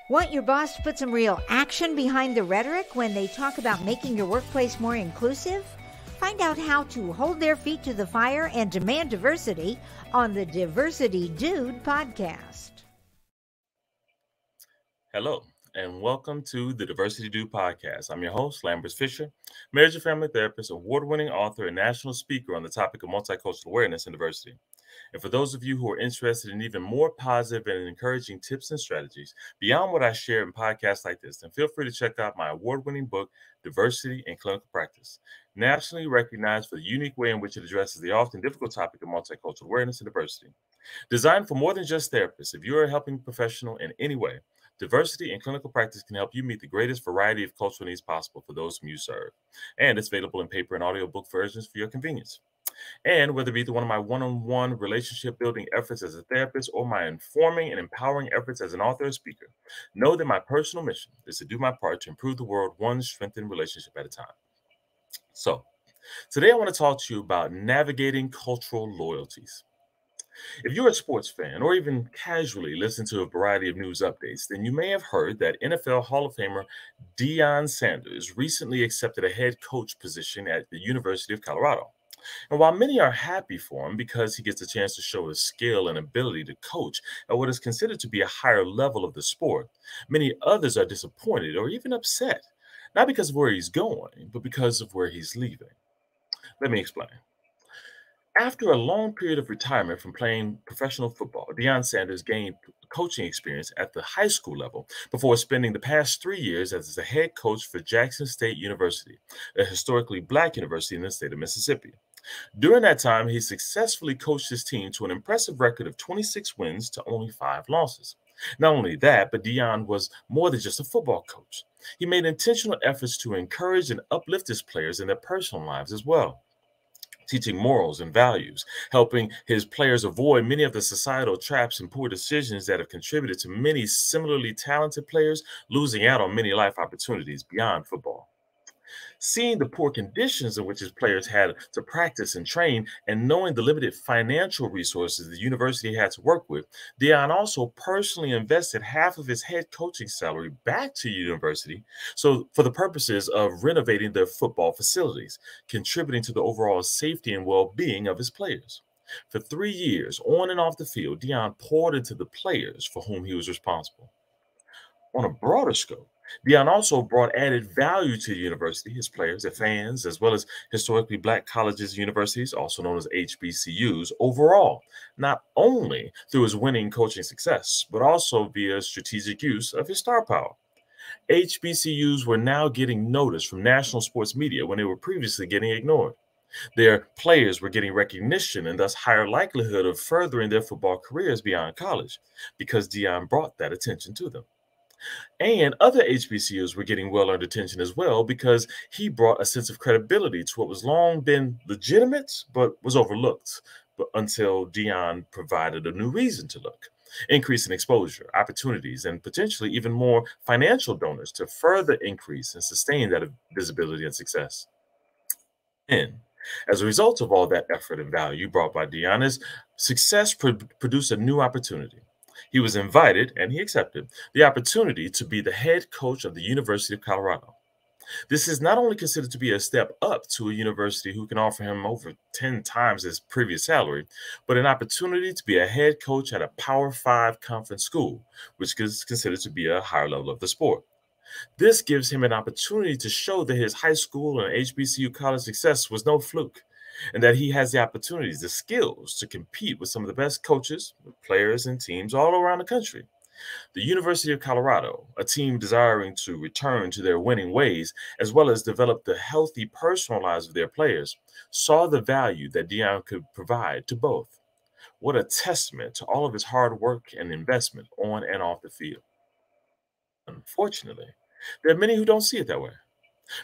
Want your boss to put some real action behind the rhetoric when they talk about making your workplace more inclusive? Find out how to hold their feet to the fire and demand diversity on the Diversity Dude podcast. Hello, and welcome to the Diversity Dude podcast. I'm your host, Lambert Fisher, marriage and family therapist, award-winning author, and national speaker on the topic of multicultural awareness and diversity. And for those of you who are interested in even more positive and encouraging tips and strategies beyond what I share in podcasts like this, then feel free to check out my award-winning book, Diversity in Clinical Practice, nationally recognized for the unique way in which it addresses the often difficult topic of multicultural awareness and diversity. Designed for more than just therapists, if you are a helping professional in any way, Diversity in Clinical Practice can help you meet the greatest variety of cultural needs possible for those whom you serve. And it's available in paper and audiobook versions for your convenience. And whether it be one of my one-on-one relationship building efforts as a therapist or my informing and empowering efforts as an author or speaker, know that my personal mission is to do my part to improve the world one strengthened relationship at a time. So, today I want to talk to you about navigating cultural loyalties. If you're a sports fan or even casually listen to a variety of news updates, then you may have heard that NFL Hall of Famer Deion Sanders recently accepted a head coach position at the University of Colorado. And while many are happy for him because he gets a chance to show his skill and ability to coach at what is considered to be a higher level of the sport, many others are disappointed or even upset, not because of where he's going, but because of where he's leaving. Let me explain. After a long period of retirement from playing professional football, Deion Sanders gained coaching experience at the high school level before spending the past 3 years as the head coach for Jackson State University, a historically Black university in the state of Mississippi. During that time, he successfully coached his team to an impressive record of 26 wins to only 5 losses. Not only that, but Deion was more than just a football coach. He made intentional efforts to encourage and uplift his players in their personal lives as well, teaching morals and values, helping his players avoid many of the societal traps and poor decisions that have contributed to many similarly talented players losing out on many life opportunities beyond football. Seeing the poor conditions in which his players had to practice and train, and knowing the limited financial resources the university had to work with, Deion also personally invested half of his head coaching salary back to the university for the purposes of renovating their football facilities, contributing to the overall safety and well-being of his players. For 3 years, on and off the field, Deion poured into the players for whom he was responsible. On a broader scope, Deion also brought added value to the university, his players, their fans, as well as historically Black colleges and universities, also known as HBCUs, overall, not only through his winning coaching success, but also via strategic use of his star power. HBCUs were now getting notice from national sports media when they were previously getting ignored. Their players were getting recognition and thus higher likelihood of furthering their football careers beyond college because Deion brought that attention to them. And other HBCUs were getting well-earned attention as well because he brought a sense of credibility to what was long been legitimate but was overlooked until Deion provided a new reason to look, increase in exposure, opportunities, and potentially even more financial donors to further increase and sustain that visibility and success. And as a result of all that effort and value brought by Deion, his success produced a new opportunity. He was invited, and he accepted, the opportunity to be the head coach of the University of Colorado. This is not only considered to be a step up to a university who can offer him over 10 times his previous salary, but an opportunity to be a head coach at a Power 5 conference school, which is considered to be a higher level of the sport. This gives him an opportunity to show that his high school and HBCU college success was no fluke, and that he has the opportunities, the skills to compete with some of the best coaches, players, and teams all around the country. The University of Colorado, a team desiring to return to their winning ways, as well as develop the healthy personal lives of their players, saw the value that Deion could provide to both. What a testament to all of his hard work and investment on and off the field. Unfortunately, there are many who don't see it that way.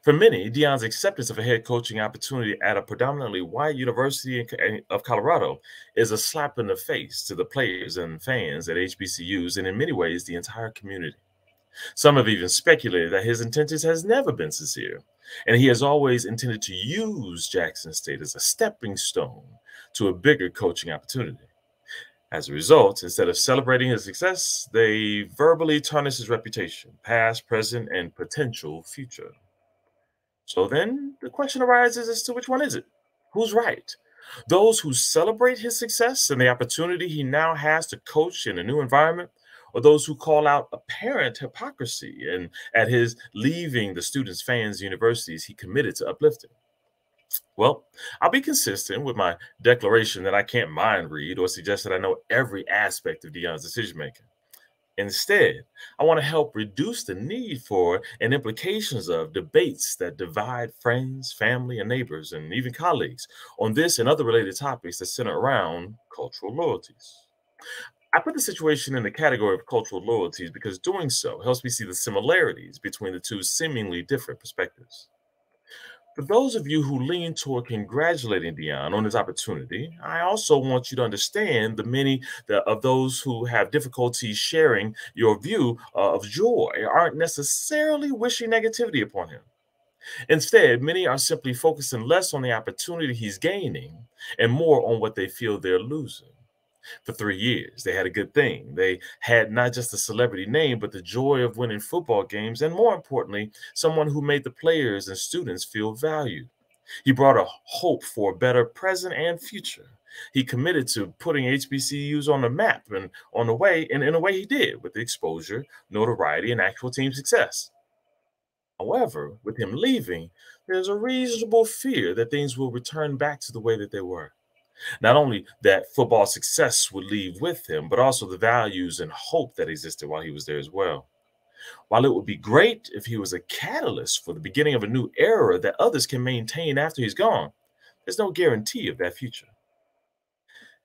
For many, Deion's acceptance of a head coaching opportunity at a predominantly white University of Colorado is a slap in the face to the players and fans at HBCUs and in many ways the entire community. Some have even speculated that his intentions has never been sincere, and he has always intended to use Jackson State as a stepping stone to a bigger coaching opportunity. As a result, instead of celebrating his success, they verbally tarnish his reputation, past, present, and potential future. So then the question arises as to which one is it? Who's right? Those who celebrate his success and the opportunity he now has to coach in a new environment, or those who call out apparent hypocrisy and at his leaving the students, fans, universities he committed to uplifting? Well, I'll be consistent with my declaration that I can't mind read or suggest that I know every aspect of Deion's decision making. Instead, I want to help reduce the need for and implications of debates that divide friends, family, and neighbors, and even colleagues on this and other related topics that center around cultural loyalties. I put the situation in the category of cultural loyalties because doing so helps me see the similarities between the two seemingly different perspectives. For those of you who lean toward congratulating Dion on his opportunity, I also want you to understand the many of those who have difficulty sharing your view of joy aren't necessarily wishing negativity upon him. Instead, many are simply focusing less on the opportunity he's gaining and more on what they feel they're losing. For 3 years, they had a good thing. They had not just a celebrity name, but the joy of winning football games, and more importantly, someone who made the players and students feel valued. He brought a hope for a better present and future. He committed to putting HBCUs on the map and on the way, and in a way he did with the exposure, notoriety, and actual team success. However, with him leaving, there's a reasonable fear that things will return back to the way that they were. Not only that football success would leave with him, but also the values and hope that existed while he was there as well. While it would be great if he was a catalyst for the beginning of a new era that others can maintain after he's gone, there's no guarantee of that future.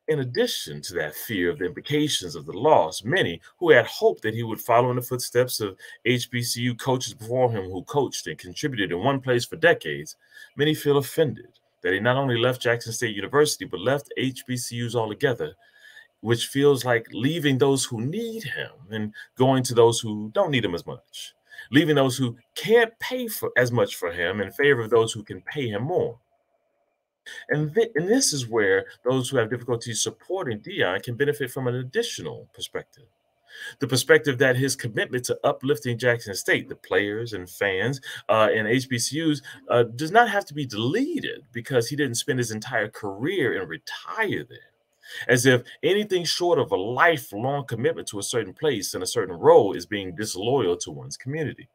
In addition to that fear of the implications of the loss, many who had hoped that he would follow in the footsteps of HBCU coaches before him who coached and contributed in one place for decades, many feel offended that he not only left Jackson State University, but left HBCUs altogether, which feels like leaving those who need him and going to those who don't need him as much, leaving those who can't pay for as much for him in favor of those who can pay him more. And this is where those who have difficulty supporting Dion can benefit from an additional perspective. The perspective that his commitment to uplifting Jackson State, the players and fans and HBCUs, does not have to be deleted because he didn't spend his entire career and retire there. As if anything short of a lifelong commitment to a certain place and a certain role is being disloyal to one's community.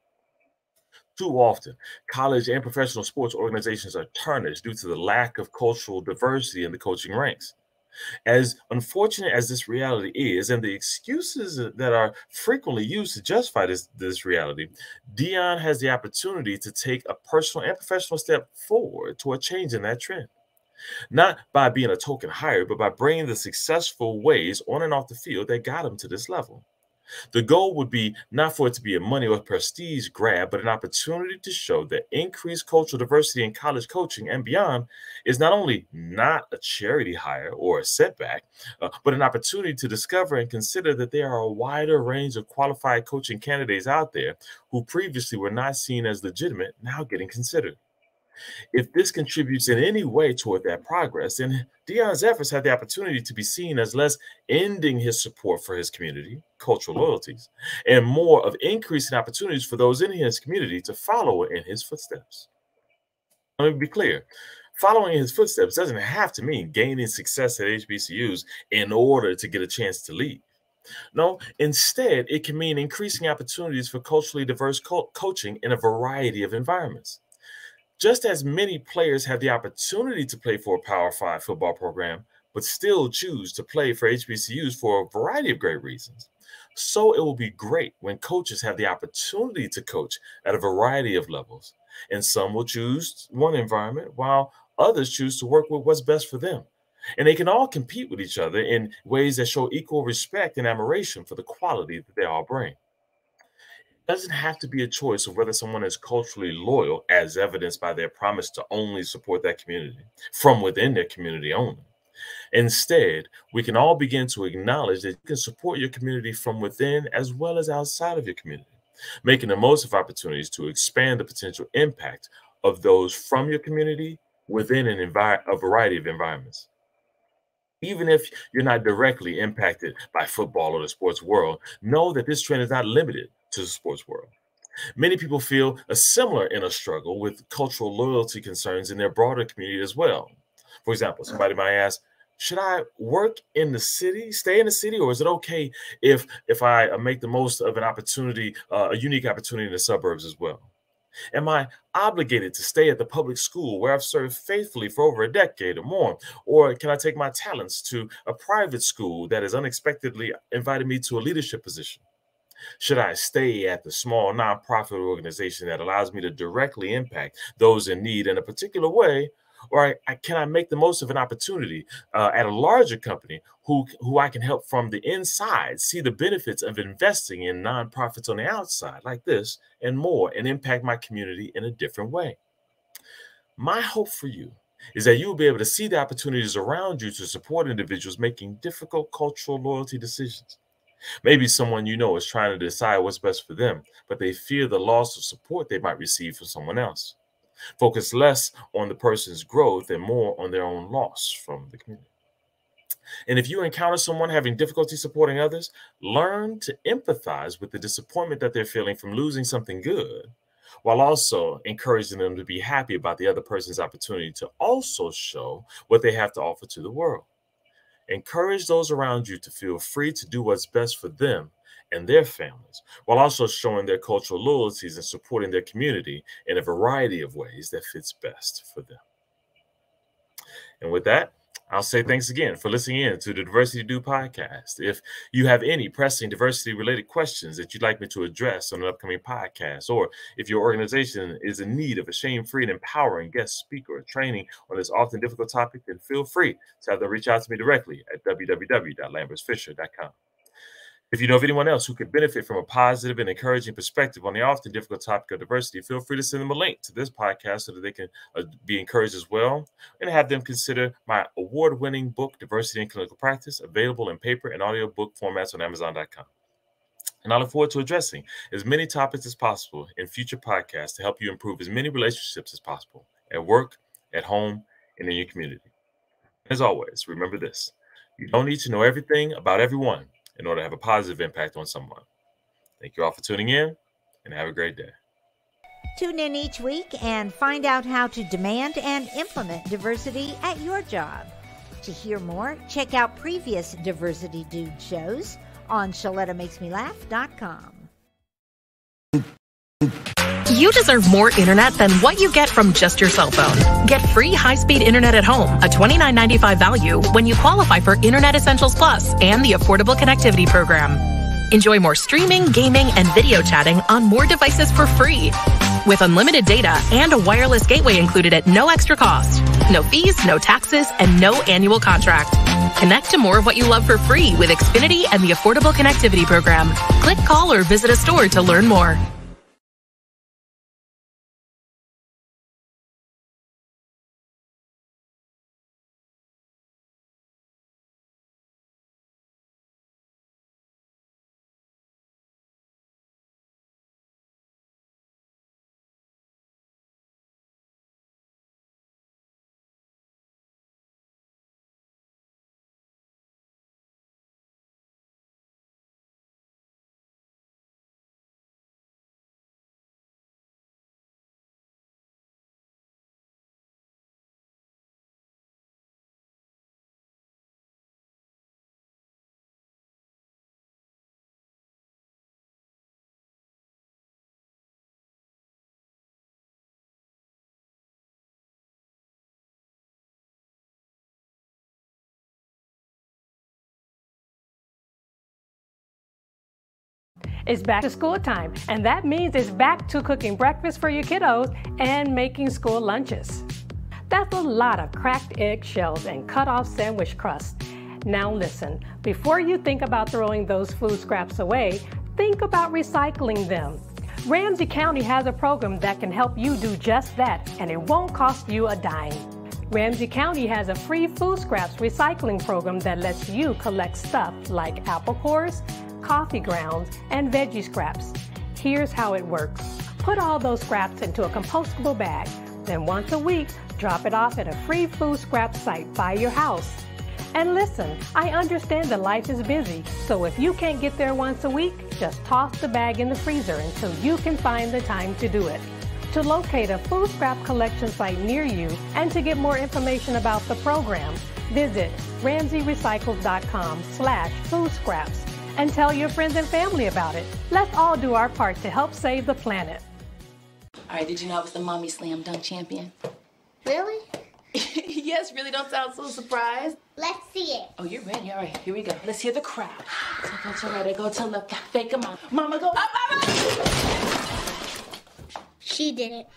Too often, college and professional sports organizations are tarnished due to the lack of cultural diversity in the coaching ranks. As unfortunate as this reality is, and the excuses that are frequently used to justify this reality, Dion has the opportunity to take a personal and professional step forward toward changing that trend. Not by being a token hire, but by bringing the successful ways on and off the field that got him to this level. The goal would be not for it to be a money or prestige grab, but an opportunity to show that increased cultural diversity in college coaching and beyond is not only not a charity hire or a setback, but an opportunity to discover and consider that there are a wider range of qualified coaching candidates out there who previously were not seen as legitimate, now getting considered. If this contributes in any way toward that progress, then Dion's efforts have the opportunity to be seen as less ending his support for his community, cultural loyalties, and more of increasing opportunities for those in his community to follow in his footsteps. Let me be clear. Following in his footsteps doesn't have to mean gaining success at HBCUs in order to get a chance to lead. No, instead, it can mean increasing opportunities for culturally diverse coaching in a variety of environments. Just as many players have the opportunity to play for a Power Five football program, but still choose to play for HBCUs for a variety of great reasons, so it will be great when coaches have the opportunity to coach at a variety of levels. And some will choose one environment while others choose to work with what's best for them. And they can all compete with each other in ways that show equal respect and admiration for the quality that they all bring. Doesn't have to be a choice of whether someone is culturally loyal, as evidenced by their promise to only support that community from within their community only. Instead, we can all begin to acknowledge that you can support your community from within as well as outside of your community, making the most of opportunities to expand the potential impact of those from your community within a variety of environments. Even if you're not directly impacted by football or the sports world, know that this trend is not limited to the sports world. Many people feel a similar inner struggle with cultural loyalty concerns in their broader community as well. For example, somebody might ask, should I work in the city, stay in the city, or is it okay if I make the most of an opportunity, a unique opportunity in the suburbs as well? Am I obligated to stay at the public school where I've served faithfully for over a decade or more? Or can I take my talents to a private school that has unexpectedly invited me to a leadership position? Should I stay at the small nonprofit organization that allows me to directly impact those in need in a particular way? Or can I make the most of an opportunity at a larger company who I can help from the inside, see the benefits of investing in nonprofits on the outside like this and more, and impact my community in a different way? My hope for you is that you will be able to see the opportunities around you to support individuals making difficult cultural loyalty decisions. Maybe someone you know is trying to decide what's best for them, but they fear the loss of support they might receive from someone else. Focus less on the person's growth and more on their own loss from the community. And if you encounter someone having difficulty supporting others, learn to empathize with the disappointment that they're feeling from losing something good, while also encouraging them to be happy about the other person's opportunity to also show what they have to offer to the world. Encourage those around you to feel free to do what's best for them and their families, while also showing their cultural loyalties and supporting their community in a variety of ways that fits best for them. And with that, I'll say thanks again for listening in to the Diversity Do podcast. If you have any pressing diversity-related questions that you'd like me to address on an upcoming podcast, or if your organization is in need of a shame-free and empowering guest speaker or training on this often difficult topic, then feel free to have them reach out to me directly at www.lambertsfisher.com. If you know of anyone else who could benefit from a positive and encouraging perspective on the often difficult topic of diversity, feel free to send them a link to this podcast so that they can be encouraged as well, and have them consider my award-winning book, Diversity in Clinical Practice, available in paper and audiobook formats on Amazon.com. And I look forward to addressing as many topics as possible in future podcasts to help you improve as many relationships as possible at work, at home, and in your community. As always, remember this: you don't need to know everything about everyone in order to have a positive impact on someone. Thank you all for tuning in, and have a great day. Tune in each week and find out how to demand and implement diversity at your job. To hear more, check out previous Diversity Dude shows on ShalettaMakesMeLaugh.com. You deserve more internet than what you get from just your cell phone. Get free high-speed internet at home, a $29.95 value when you qualify for Internet Essentials Plus and the Affordable Connectivity Program. Enjoy more streaming, gaming, and video chatting on more devices for free, with unlimited data and a wireless gateway included at no extra cost. No fees, no taxes, and no annual contract. Connect to more of what you love for free with Xfinity and the Affordable Connectivity Program. Click, call, or visit a store to learn more. It's back to school time, and that means it's back to cooking breakfast for your kiddos and making school lunches. That's a lot of cracked eggshells and cut-off sandwich crust. Now listen, before you think about throwing those food scraps away, think about recycling them. Ramsey County has a program that can help you do just that, and it won't cost you a dime. Ramsey County has a free food scraps recycling program that lets you collect stuff like apple cores, coffee grounds, and veggie scraps. Here's how it works. Put all those scraps into a compostable bag. Then once a week, drop it off at a free food scrap site by your house. And listen, I understand that life is busy, so if you can't get there once a week, just toss the bag in the freezer until you can find the time to do it. To locate a food scrap collection site near you and to get more information about the program, visit RamseyRecycles.com/foodscraps and tell your friends and family about it. Let's all do our part to help save the planet. All right, did you know I was the Mommy Slam Dunk Champion? Really? Yes, really, don't sound so surprised. Let's see it. Oh, you're ready. All right, here we go. Let's hear the crowd. So go to right, go to left, fake 'em out. Mama, go up, mama! She did it.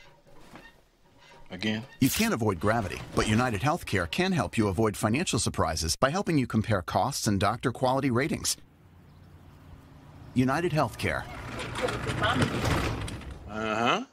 Again? You can't avoid gravity, but United Healthcare can help you avoid financial surprises by helping you compare costs and doctor quality ratings. United Healthcare. Uh-huh.